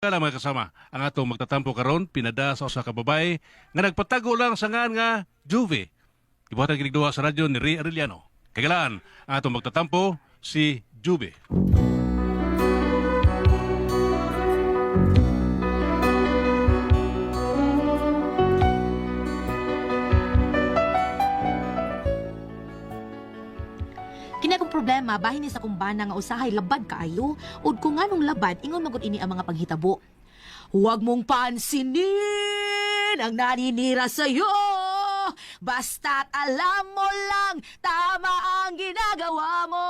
Kala mga kasama, ang atong magtatampo karon pinada sa usa ka babae nga nagpatago lang sa ngan nga Juve. Ibuhatang kinigduha sa radyo ni Ray Arellano. Kagalaan, ang atong magtatampo si Juve. Kini akong problema bahin ni sa kumbana nga usahay labad kaayo ud kung nganong labad ingon magud ini ang mga panghitabo. Huwag mong pansinin ang naninira sa'yo. Basta't alam mo lang tama ang ginagawa mo.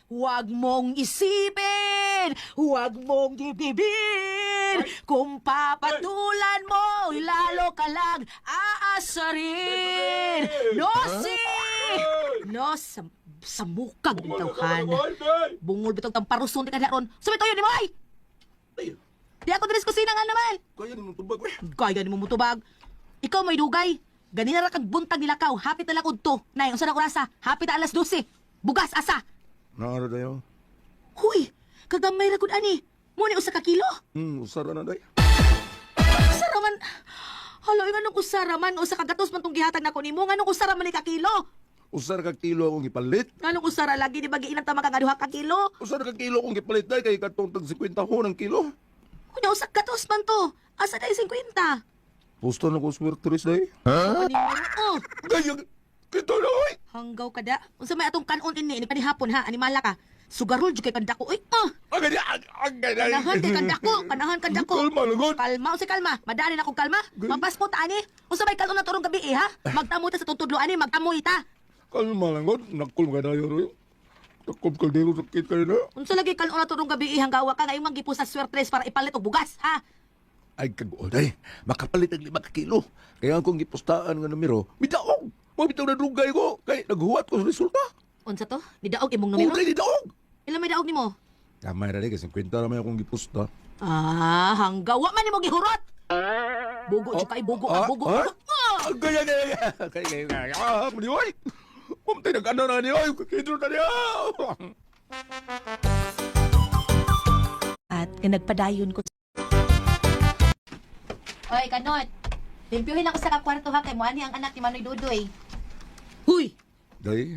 Huwag mong isipin, huwag mong dibdibin. Kung papatulan mo, lalo ka lang aasarin. No, sa mukag bitaw ka na. Bungol bitaw tang paruson di ka na ron. Sumitoy yun ni mo ay! Di ako dinis kusina nga naman. Kaya ni mong tubag, eh. Kaya ni mo mutubag. Ikaw may dugay. Ganina ra kag buntag nilakaw. Hapit na lang udto. Nay, unsa na orasa? Hapit na alas 12. Bugas asa. Naara dayo. Huy, kagamay ra gud ani. Mo ni usa ka kilo. Usara na day. Usara man. Halo, nganong usara man usa ka gatos man tong gihatag nako nimo. Nganong usara man ni ka kilo? Usara ka kilo akong gipalit. Nganong usara lagi di bagi ilang tama ka nga duha ka kilo? Usara ka kilo akong gipalit day kay katong tag 50 ho ng kilo. Kunya usa ka gatos man to. Asa day 50? Pusto na ko swerteris day. Ano oh, Gaya, kita na oy. hanggaw kada. Unsa may atong kanon ini kanihapon ha, animala ka. Sugarol jud kay kanda ko. Uy, Agad, Kanahan kay kanda ko, kanahan kanda ko. Kalma lang, Kalma, usi kalma. Madali na akong kalma. Mapaspot ani. Unsa may kanon na turong gabi ha? Magtamo ta sa tutudlo ani, magtamo ita. Kalma lang, God. Nakul ka dayo roy. Takob kaldero sakit kayo na. Unsa lagi kanon na turong gabi hanggawa ka nga imong gipo sa swertres para ipalit og bugas ha? Ay, kag-o day. Makapalit ang 5 kilo. Kaya akong gipustaan nga numero. Midaog! Mabitaw na drugay ko. Kay naghuwat ko sa resulta. Unsa to? Nidaog imong numero? Okay, nidaog! Ilan may daog nimo? Kamay na day, kasi 50 naman akong gipusta. Ah, hanggawa man nimo gihurot. Bugo jud kay bugo, bugo. Gaya. Kaya, manihoy! Pumatay nag-ano na niyoy! Kakidro na niyo! At nagpadayon ko. Hoy, kanot. Limpyuhin ako sa kwarto ha kay mo ani ang anak ni Manoy Dudoy. Huy, Day,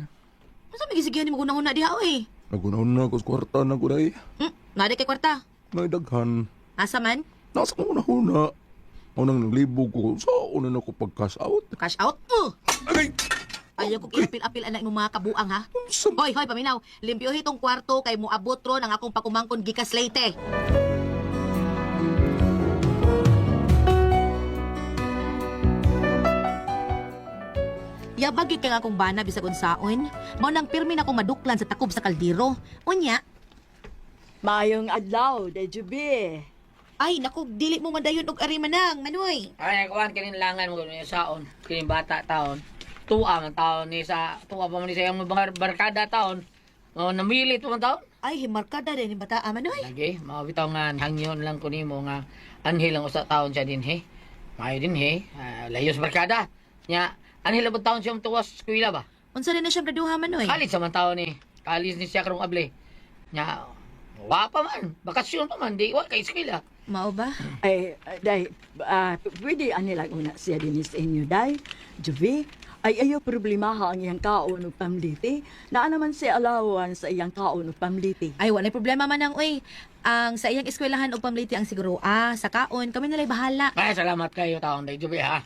unsa may gisigihan nimo gunahuna diha oy? nagunahon na ako sa kwarta na ko day. Nade kay kwarta. May daghan. Asa man? Nasa kong unahuna. Unang naglibog ko sa una na ko pag-cash out. Cash out. Agay! Ayaw ko iapil-apil anak imong mga kabuang ha. Sa... Hoy, paminaw. Limpyuhin tong kwarto kay mo abot ron ang akong pakumangkon gikas Leyte. Yabagi kay nga akong bana bisag unsaon. Mao nang pirmi na akong maduklan sa takob sa kaldero. Unya, Mayong adlaw, Dejubi. ay naku, dili mo madayon og ari manang, Manoy. Ay, kuan kining langan mo ni saon, kining bata taon. Tuwa man taon ni sa tuwa pa man ni sa iyang mga barkada taon. Oh, namili to man taon. Ay himarkada din ni bata Manoy. Lagi, mabitaw nga hangyon lang ko nimo nga anhil ang usa taon siya din he. Mayo din he. Layos barkada. Nya anhil ang taon siya tuwas eskwela ba? Unsa na siya graduha Manoy? Kalit sa man taon ni. Kalis ni siya karong able. Nya wa pa man, bakasyon pa man, di wa kay eskwela. Mao ba? Ay, day, pwede anilang una siya din sa inyo, day. Jubi, ay ayaw problema ha ang iyang kaon o pamliti. Na naman siya alawan sa iyang kaon o pamliti. Ay wala problema man ang uy. Ang sa iyang eskwelahan og pamliti ang siguro sa kaon kami nalay bahala. Ay, salamat kayo taon day Jubi ha.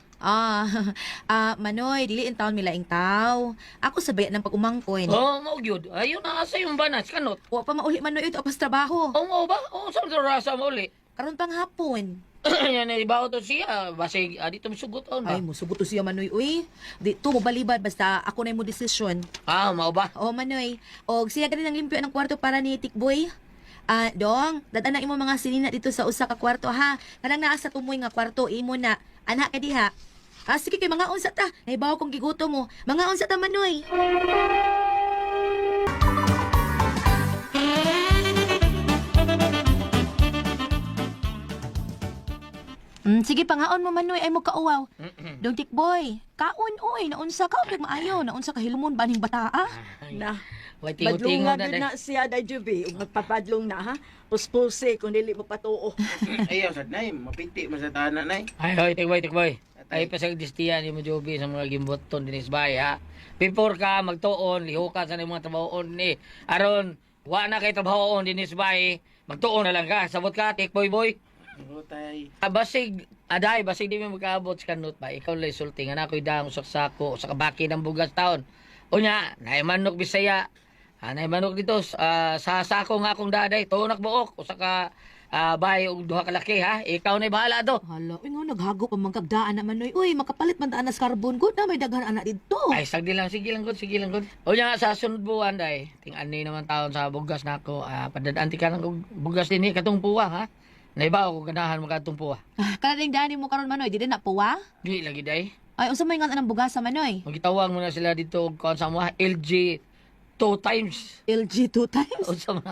Manoy, dili in taon milaing taw. Ako sa bayat ng pag-umangkon. Oh, mao gyud. Ayun na sa yung banas kanot. Wa pa mauli Manoy ito apas trabaho. Oh, mao ba? Oh, sa rasa mo uli. Karon pang hapon. Yan na ibaw to siya. Basig, dito misuguton ba? Ay, musugot to siya Manoy uy. Di to mo balibad basta ako na mo desisyon. Ah, mao ba? O Manoy, og siya ganin ang limpyo ng kwarto para ni Tikboy. Dong, dadaan na imo mga sinina dito sa usa ka kwarto ha. Kanang naa sa tumoy nga kwarto imo na. Anak ka diha. Sige kay mga unsa ta. Naibaw kong gigutom mo. Mga unsa ta Manoy. Sige pangaon mo Manoy ay mo kauwaw. Dong Tikboy, kaon oy, naunsa ka og maayo, naunsa ka hilumon baning bataa. Na, Way tingo-tingo Badlunga na gud day. na siya day Juby, ug magpapadlong na ha. Puspuse kung dili mo patuo. Ayaw sad nay, mapinti man sa tahanan nay. Ay, hoy, tikboy. Ay, pasag distiyan ni mo, Joby, sa mga gimboton din isbay, ha? Before ka magtuon, lihuka sa mga trabahoon ni. Aron, wa na kay trabahoon din isbay, magtuon na lang ka. Sabot ka, tikboy. Oo tay. Basig, basig di mo magkaabot sa kanot ba? Ikaw lang sulti, nga na ako'y dang usak sako, sa kabaki ng bugas taon. Unya, naay manok Bisaya, naay manok dito, sa sako nga akong daday, tuonak buok, usa ka bahay og duha ka laki, ha? Ikaw na'y bahala do. Hala, uy nga naghagop ang magkagdaan naman noy. Uy, makapalit man daan na sa carbon good na may daghan anak dito. Ay, sagdi lang, sige lang good. O nga, sa sunod buwan, day, ting-an ni naman taon sa bugas na ako, padadaan ti ka ng bugas din katong puwa, ha? Naibaw ko ganahan magkatong puwa. Kana ding dani mo karon manoy, di din na puwa. Di lagi, day. Ay, unsa may nga anang bugas sa manoy? Magitawag mo na sila dito, kung sa mga LG 2 times. LG 2 times. Unsa man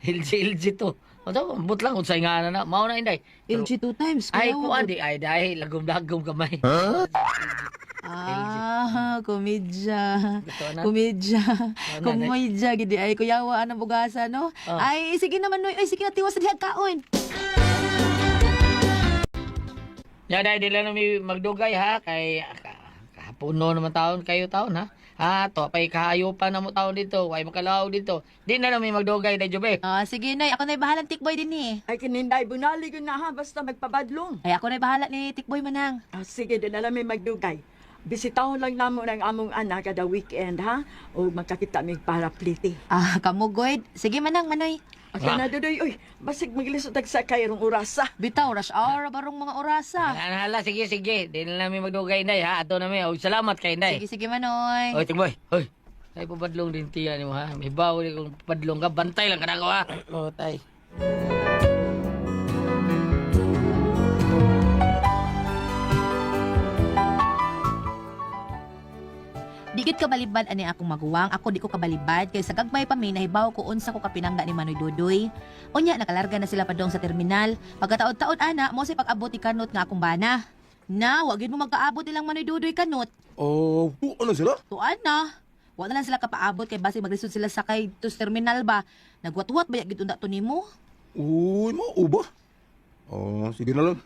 LG 2. O to, ambot lang, unsay nga na. Mao na inday. LG 2 times. Ay, kuya, kuan di, ay, dahil, lagom-lagom kamay. Komedya. Gusto na? Komedya. na, Komedya, gidi ay kuyawa ang bugasa, no? Oh. Ay, sige naman, noy. Ay, sige na, tiwas sa dihag kaon. Ya, dahil di lang namin magdugay, ha? Kay, kapuno naman taon, kayo taon, ha? Ha, to, pa'y kahayo pa na mo taon dito, way makalaw dito. Di na namin magdugay, dahil Jobe. Sige, noy. Ako na'y bahalang tikboy din ni. Ay kininday bunali gud na ha basta magpabadlong. Ay, ako na'y bahala ni tikboy manang. Sige, din alam mi magdugay. Bisitahon lang namo ng among anak kada weekend ha o magkakita mi para pliti. Kamugoy. Sige manang, manoy. Okay na dudoy, oy, basig maglisod sa kayrong orasa. Bitaw, rush hour, barong mga orasa. Hala, sige. Di na namin magdugay, Inday, ha? Ato namin, o, salamat kay Inday. Sige, manoy. Oy, tingboy, hoy. Ay, papadlong din tiya ni mo, ha? May bawal kung papadlong ka, bantay lang ka na ko, ha? Oo tay. Di gid ka balibad ani akong maguwang, ako di ko kabalibad kay sa gagmay pa mi nahibaw ko unsa ko kapinangga ni Manoy Dudoy. Unya nakalarga na sila padong sa terminal. Pagkataod-taod ana mo si pag-abot ti kanot nga akong bana. Na, wag gid mo magkaabot ilang Manoy Dudoy kanot. Oh, ano sila? Tuan na. Wa na lang sila kapaabot kay basi maglisod sila sakay to sa terminal ba. Nagwat-wat ba gid unda to nimo? Uy, mao ba? Oh, sige na lang.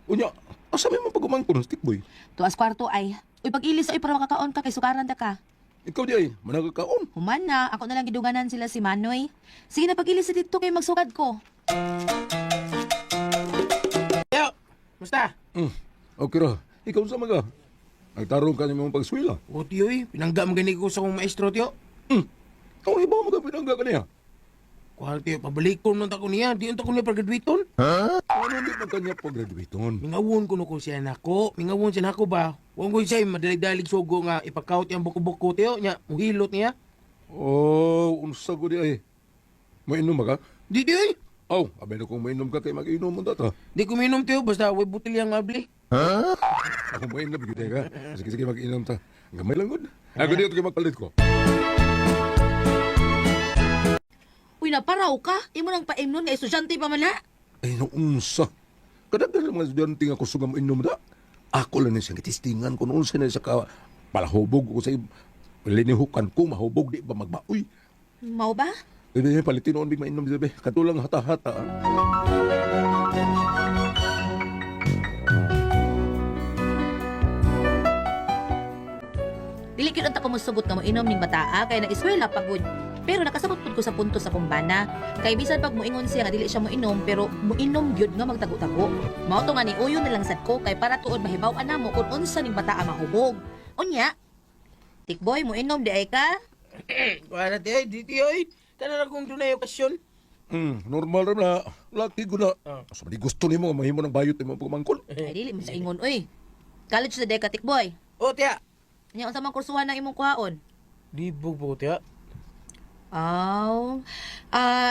Unya, asa may mapagumang ko ng stickboy? Tuas kwarto ay. Uy pag-ilis ay para makakaon ka kay sukaran ta ka. Ikaw di ay, managakaon. Human na, ako na lang giduganan sila si Manoy. Sige na pag-ilis sa dito kay magsugad ko. Yo, musta? Okay ra. Ikaw sa mga. Nagtarong ka ni mong pagswila. O tiyo pinangga mo gani ko sa kong maestro tiyo. Ikaw iba mo ka pinangga ka niya. Kuha tiyo, pabalikon nun ta ko niya. Di unta ko niya pag-graduaton. Ano hindi pa kanya pag-graduaton? Mingawon ko no kung siya nako. Mingawon siya nako ba? Huwag ko siya madalig-dalig sugo nga ipakaut yung buko-buko tiyo. Nya, muhilot niya. Oh, unsa ko di ay. Mainom ba ka? Di tiyo Aw, abay na kung mainom ka kay mag-inom mo data. Di ko minom tiyo, basta way butilyang abli. Ako mainom gid ka. Sige mag-inom ta. Gamay lang gud. Ako dito kay magpalit ko. Uy, naparaw ka? Imo nang paimnon nga estudyante pa man na. Ay, naunsa. Kadaghan ng mga estudyante nga kusog ang mainom da. Ako lang siyang kitistingan kung unsa na sa ka palahubog ko sa linihukan ko mahubog di ba magbaoy. Mao ba? Hindi palitin noon big mainom sabi. Katulang hata-hata. Dili gyud anta ko mosugot nga moinom ning bataa kay nag-eskwela pagud. Pero nakasabot pud ko sa punto sa kumbana. Kay bisan pag moingon siya nga dili siya moinom pero moinom gyud nga magtago-tago. Mao to nga ni uyo na lang sad ko kay para tuod mahibaw-an namo kung unsa ning bataa mahubog. Unya, tikboy moinom di ay ka? Kuha na tiyo, di tiyo. Kana na kong dunay okasyon. Normal ra na. Laki ko na. So, di gusto nimo nga mahimo ng bayot nimo pagmangkol. Ay dili mo sa ingon oy. College na deka tikboy. O tiya. Nya unsa man kursuhan na imong kuhaon? Libog po tiya. Aw.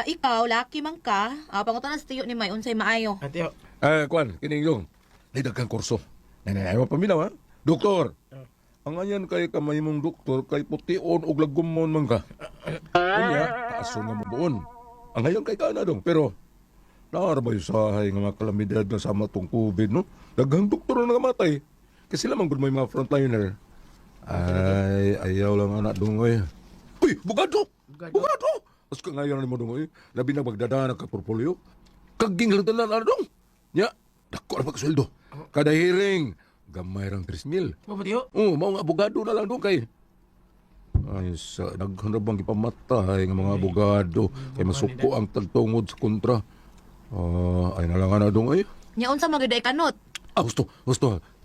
Ikaw laki man ka. Pangutan sa tiyo ni May unsay maayo. Tiyo. Kwan, kining yung. Lidag kang kurso. Nanay, mo paminaw ha? Doktor. Ang anyan kay kamay mong doktor kay pution og lagumon man ka. Unya, taaso nga mo buon. Ang ngayon kay kana dong, pero naarabay usahay nga mga kalamidad na sama tong COVID, no? Daghang doktor na namatay. Kasi lamang gud may mga frontliner. Ay, ayaw lang anak dungoy. Uy, bugado! Bugado. As ka ngayon ni mo dong labi na magdadaan ka portfolio. Kaging lang tanan ano dong. Nya, dako ra pagsuldo. Kada hearing gamay rang 3,000. Mo ba tiyo? Mao nga abogado na lang dong kay. Ay, sa naghanap bang ipamatay ng mga abogado kay masuko ang tagtungod sa kontra. Ay nalangan na dong ay. Nya unsa magiday kanot? Gusto.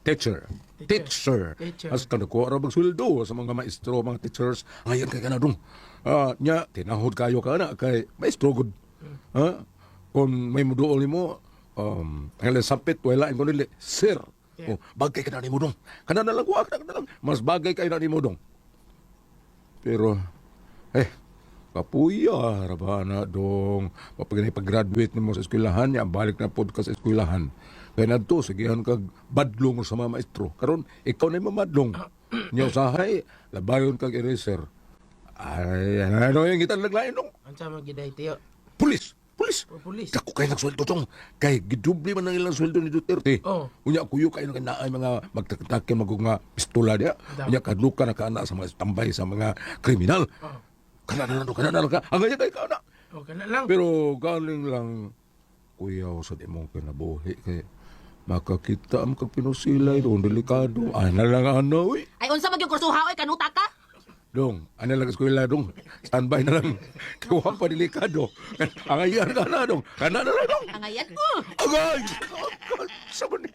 Teacher. Teacher. As ka nakuha ra sweldo sa mga maestro, mga teachers. Ngayon kay ka na dong. Nya, tinahod kayo ka na kay maestro good. Kung may muduol ni mo, ang sapit, wala ko nili, sir. Bagay ka na ni mo dong. Kana na lang, ka na lang. Mas bagay kayo na ni mo dong. Pero, kapuya, raba na dong. Pag pag-graduate mo sa eskwelahan, niya, balik na po ka sa eskwelahan. Kaya na to, sigihan kag badlong sa mga maestro. Karon ikaw na yung mamadlong. Niya usahay, labayon kag eraser. Ay, ano yung kita naglain dong? Ansa magiday tiyo? Pulis! O pulis. Dako kayo nagsweldo dong. Kay gidubli man ang ilang sweldo ni Duterte. Oh. Unya kuyo kayo na kanaay mga magtaktakin mga pistola niya. Unya kadluka na kaana sa mga tambay sa mga kriminal. Kana na lang ka. Ang ganyan kayo kaana. O kana lang. Pero galing lang kuyaw sa di mong kinabuhi kay makakita ang kagpinusilay doon delikado. Ana lang ano eh. Ay unsa magyud kursuha oy kanuta ka? Dong, ana lang eskwela dong. Standby na lang. Kuha pa delikado. Ang ayan ka na dong. Kana na lang dong. Angayan. Agay! Sama ni.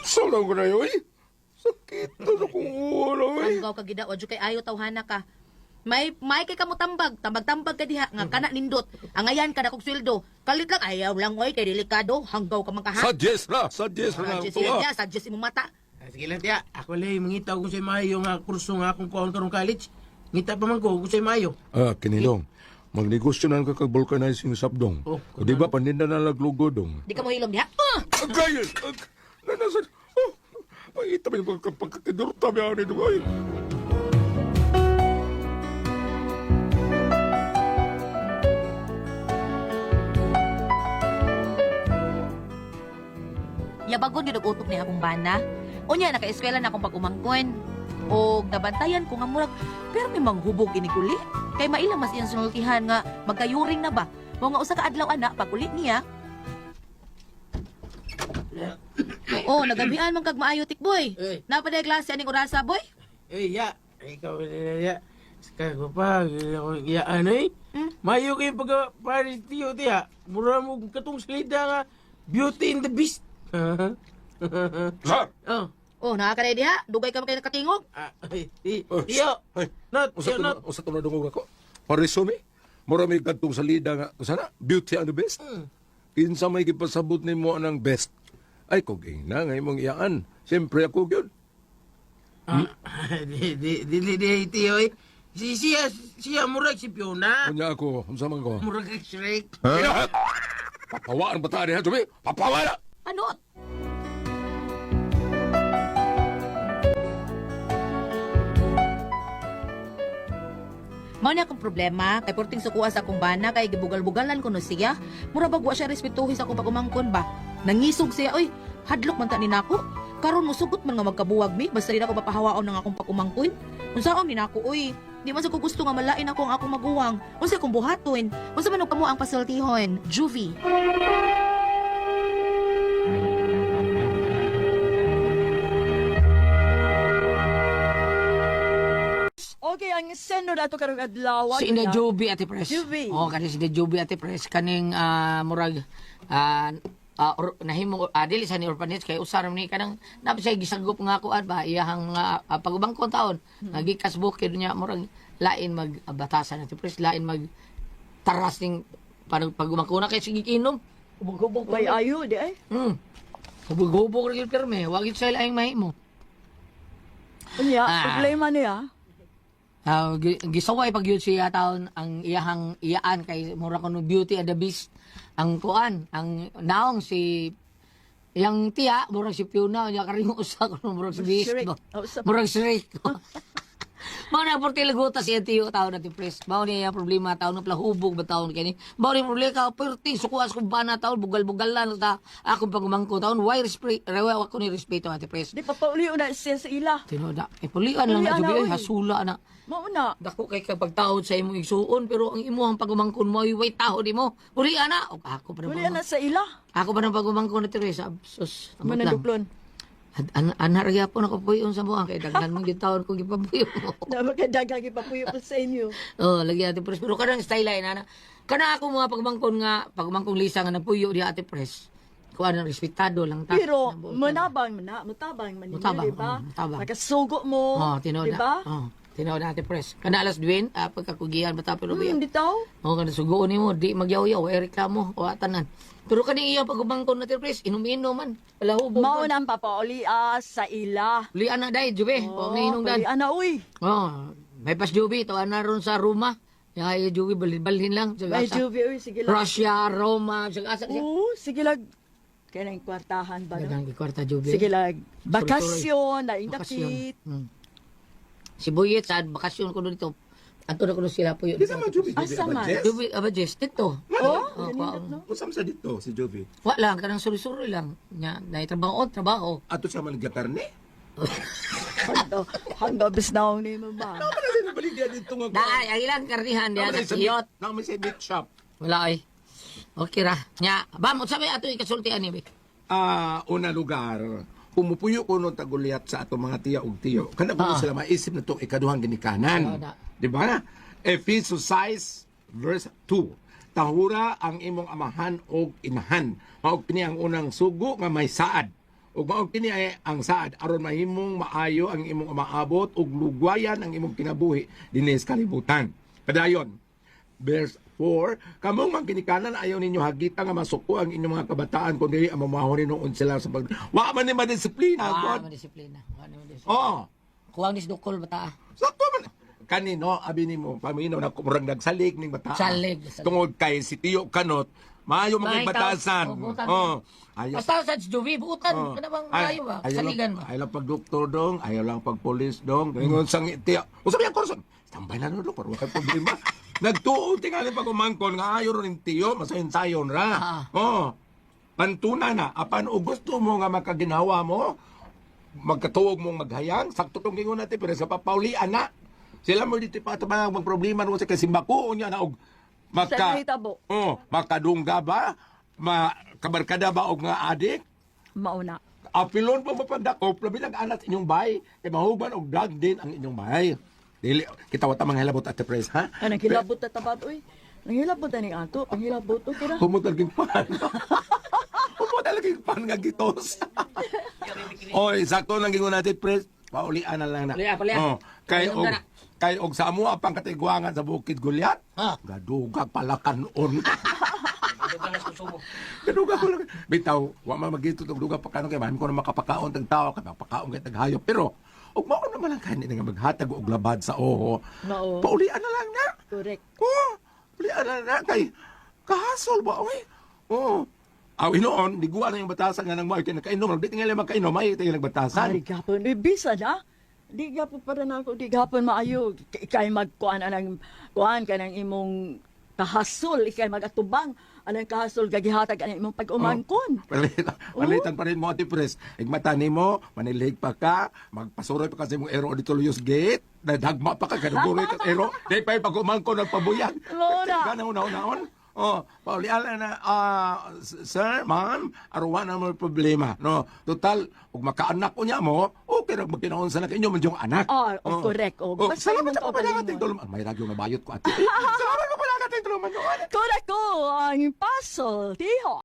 Sama ko na yun eh. Sakit na sa kong ulo eh. Hanggaw ka gida wadyo kay ayo tawhana ka. May kay kamo tambag ka diha nga kana nindot. Angayan ka na kog sweldo. Kalit lang ayaw lang oy kay delikado hanggaw ka man ka ha. Suggest na Suggest tuwa. siya, suggest imong mata. Sige lang tiya. Ako lay mangita kung sa mayo nga kurso nga akong kuon karong college. Ngita pa man ko kung sa mayo. Kinilong. Magnegosyo na ka kag vulcanizing sabdong. Oh, O di ba paninda na laglugo dong. Di ka mo hilom diha. Agay! Nanasan. Ay, itabi ko pagkakidurta biya ni dong. Ay. Yabagon gyud og utok ni akong bana. Unya naka-eskwela na akong pag-umangkon. O nabantayan ko nga murag pero may manghubog ini kuli. Kay maila mas iyang sunultihan nga magkayuring na ba. Mo nga usa ka adlaw ana pag uli niya. Oh, nagabian man kag maayo tikboy. Eh. Napaday klase aning orasa boy? Ya. Ikaw ya. Kaya pa, ya ano eh. Mayo kayo pag paris tiyo tiya. Mura mo katong salida nga Beauty and the Beast. Sir! Oh. Oh, nakakaray diha. Dugay ka man kay nakatingog. Tiyo. Ay, Not, usa tiyo, not. to na dungog ako. Paresume. Mura may kadtong salida nga. Sana, beauty and the best. Kinsa may kipasabot ni mo ang best. Ay, kung ina ngay mong iyaan. Siyempre ako yun. Di, tiyo eh. Siya murag si Fiona. Kunya ako, unsa man ko. Murag kay Shrek. Papawaan ba tayo ha, Jumi? Papawaan na! Ano? Mao ni akong problema kay porting sukuha sa akong bana kay gibugal-bugalan ko no siya. Mura bagwa siya respetuhi sa akong pagumangkon ba. Nangisog siya, oy, hadlok man ta ni nako. Karon musugot man nga magkabuwag mi basta di na ako mapahawaon ng akong pagumangkon. Unsaon ni nako oy? Di man sa ko gusto nga malain ako ang akong maguwang. Unsa akong buhaton? Unsa man og kamo ang pasultihon? Juvie. Okay, ang sendo na ito karong adlaw. Si Ina Joby Ate Pres. Joby. Oo, kani si Ina Joby Ate Pres kaning murag nahimo dili sa ni orphanage kay usar ni kanang napi siya gisagop nga kuan ba iyahang pagubangkon taon nagikas bukid niya murag lain magbatasan Ate Pres lain mag taras ning pagubangkon na kay sige inom hubog-hubog May ayo, di ay. hubog-hubog rin perme wag it sa laing mahimo. Unya, Ah. problema niya. Gisaway pag yun siya taon ang iyaan kay mura kuno Beauty and the Beast ang kuan ang naong si yang tiya murag si Fiona nya karing usa kuno murag si Beast Shrek. ba? Oh, sa- Murag Shrek Mao na porti laguta siya tiyo taon natin pres. Mao niya yung problema taon na plahubog ba taon kani. Mao ni problema ka perti sukuas ko ba na taon bugal-bugal lang ta. Ako pagumangko taon why rewa ako ni respeto ati pres. Di pa pauli na siya sa ila. Tinoda. Pulian lang na Pulian na, jubi oy. hasula na. Mauna. Dako kay kapag taod sa imong igsuon pero ang imuhang pagumangkon mo ay way taho di mo. Pulian na. O ako pa Uli na. na sa ila. Ako pa na pagumangkon na Teresa. Sus. amot lang. Manaduklon. Anarya po nakapuyon sa buwan kay daghan mong gitawon ko gipapuyo mo. Na magkadagang ipapuyo pa sa inyo. Oh, lagi ate pres. Pero kanang style ay nana. Kana ako mga pagmangkong lisa nga napuyo di ate pres. Kuha ng respetado lang ta. Pero Nabutan. mutabang man ninyo, Mutabang, di ba? mutabang. Nakasugo mo, Oh, tinoda. di ba? Oh, tinoda ate pres. Kana alas duwen, pagkakugihan bata pero biya. Di tao. Oh, kana sugoon nimo di magyaw-yaw, ay reklamo o atanan. Pero kani iya pagumangkon na ate pres, inom-inom man. Wala hubog. Mao nang papauli sa ila. Li ana dai jube, o nginong dan. Ana uy. Oh, may pas jubi to ana ron sa Roma. Ya jubi balhin lang sa May asa. jubi uy, sige lang. Russia, Roma, sa asa siya. Oo, sige lang. Kaya ng kwartahan ba? No? Dagang kwarta jubi. Sige lang. Bakasyon, Bakasyon. naindakit. Si Buyet sa bakasyon ko dito. Ato na ko sila po yun. Di sa man Jovi, Asa man? Jubi, Jess, dito. Oh, Oh, ganito, no? Usam sa dito si Jovi. Wala, kanang suri-suri lang. Nya, na trabaho. Ato sa man karne. Hanggang bisnaw ni mo ba? Ano na sa baligya dito nga. Dahil, ang ilang karnihan diyan sa siyot. Nang may sa meat shop. Wala ay. Okay ra. Nya, bam, sabi ato ikasultian ni. Una lugar, pumupuyo ko nung taguliat sa ato mga tiya ug tiyo. Kana ko sila maisip na to ikaduhang ginikanan. Oo, Di ba? Ephesians 6 verse 2. Tahura ang imong amahan og inahan. Maog kini ang unang sugo nga may saad. Ug maog kini ay ang saad aron mahimong maayo ang imong maabot ug lugwayan ang imong kinabuhi dinhi sa kalibutan. Padayon. Verse 4, kamong mga ginikanan ayaw ninyo hagita nga masuko ang inyong mga kabataan kung dili ang mamahon noon sila sa pag... Wa man ni madisiplina, God. Disiplina. Oo. Kuwang nisdukol bata. Sakto man. Kanino, abi ni mo, paminaw na kumurang nagsalig ning bataan. Salig. Tungod kay si Tiyo Kanot, maayo mga batasan. Oh. Ayaw. Basta sa Jubi, buutan. Kana bang ayaw ba? Saligan mo. Ayaw lang pag-doktor dong, ayaw lang pag-polis dong. Ngayon sang Tiyo. Usap yan, Corson. Tambay na no, pero wala problema. Nagtuon tingali pag umangkon nga ayaw rin Tiyo, masayin-sayon ra. Oh. Pantuna na, apan o gusto mo nga makaginawa mo, magkatuog mong maghayang, sakto tong gingon natin, pero sa papaulian na. Sila mo dito pa mga problema no sa kasimbakuon niya na og Sa hitabo. makadungga ba? Makabarkada ba og nga adik? Mauna. Apilon pa mapandakop, labi lang anak inyong bahay, kay mahuban og drug din ang inyong bahay. Dili kita wata mga hilabot at the press ha. Anang hilabot na tabat uy. Nang hilabot na ni ato, ang hilabot o kira. Humot laging pan. Humot laging pan nga gitos. Oy, sakto lang gingon natin press. Paulian na lang na. Paulian. Kay Paulian na. kay og sa amo apang katigwangan sa Bukid Gulyat. Gadugag pala kanon. Gadugag pala. Bitaw, wa man magito og dugag pa kanon kay man ko na makapakaon tag tao kay mapakaon kay tag hayop. Pero og mao naman lang kanina nga maghatag og labad sa oho. Mao. Paulian na lang na. Correct. Paulian na na kay kahasol ba oy. Aw inoon, diguan na yung batasan nga nang mga kinakainom. Di tingala magkainom, may tingala nagbatasan. Di gapon. Bisa na. Di gapon para na ako. Di gapon maayo. Ikay magkuhan anang kuhan ka ng imong kahasol. Ikay magatubang. Anang kahasol gagihatag anang imong pag-umangkon. Palitan pa rin mo, Ate Pres. Igmata ni mo, manilig pa ka, magpasuroy pa kasi mong ero dito Luyos Gate, nadagma pa ka, kaduguloy ka sa ero, dahil pa yung pag-umangkon ng pabuyag. Muna. Ganang una-unaon. Pauliala na, sir, ma'am, arawan na mo problema. No, total, ug makaanak ko niya mo, okay ra magkinaon sa inyo man yung anak. Correct. Basta Salamat imong sa pala kaugalingon. natin tulungan. May radyo na bayot ko, ate. Salamat pa pala natin tulungan. Correct ko ang puzzle. Tiho.